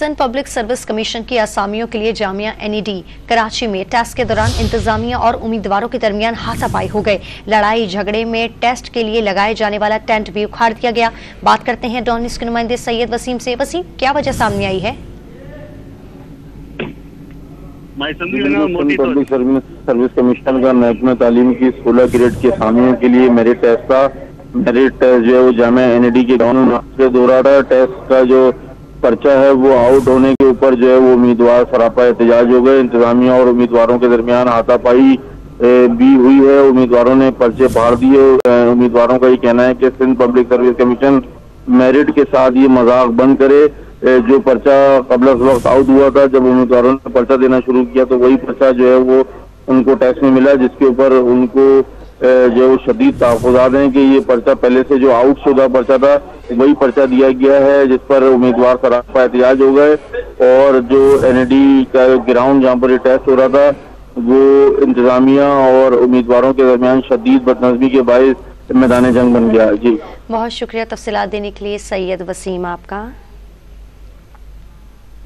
Sindh public service commission की असामियों के लिए जामिया NED कराची में टेस्ट के दौरान इंतजामिया और उम्मीदवारों के दरमियान हाथापाई हो गए। लड़ाई झगड़े में टेस्ट के लिए लगाए जाने वाला टेंट भी उखाड़ दिया गया। बात करते हैं डॉन न्यूज़ के नुमाइंदे सैयद वसीम से। वसीम, क्या वजह सामने आई है? पब्लिक सर्विस कमीशन का महकमा तालीम की 16 ग्रेड के असामियों के लिए मेरिट टेस्ट जो है वो जामिया NED के ग्राउंड से दौरा था। टेस्ट का जो पर्चा है वो आउट होने के ऊपर जो है वो उम्मीदवार सरापा एहतजाज हो गए। इंतजामिया और उम्मीदवारों के दरमियान हाथापाई भी हुई है। उम्मीदवारों ने पर्चे फाड़ दिए। उम्मीदवारों का ये कहना है कि Sindh public service commission merit के साथ ये मजाक बंद करे। जो पर्चा कबल वक्त आउट हुआ था, जब उम्मीदवारों ने पर्चा देना शुरू किया तो वही पर्चा जो है वो उनको टेस्ट में मिला, जिसके ऊपर उनको जो शदीद तहफ़्फ़ुज़ात हैं कि ये पर्चा पहले से जो आउट शुदा पर्चा था वही पर्चा दिया गया है, जिस पर उम्मीदवार सरापा एहतजाज हो गए। और जो NED का ग्राउंड जहाँ पर ये टेस्ट हो रहा था वो इंतजामिया और उम्मीदवारों के दरमियान शदीद बदनज़मी के बायस मैदान जंग बन गया। जी, बहुत शुक्रिया तफसीलात देने के लिए सैयद वसीम आपका।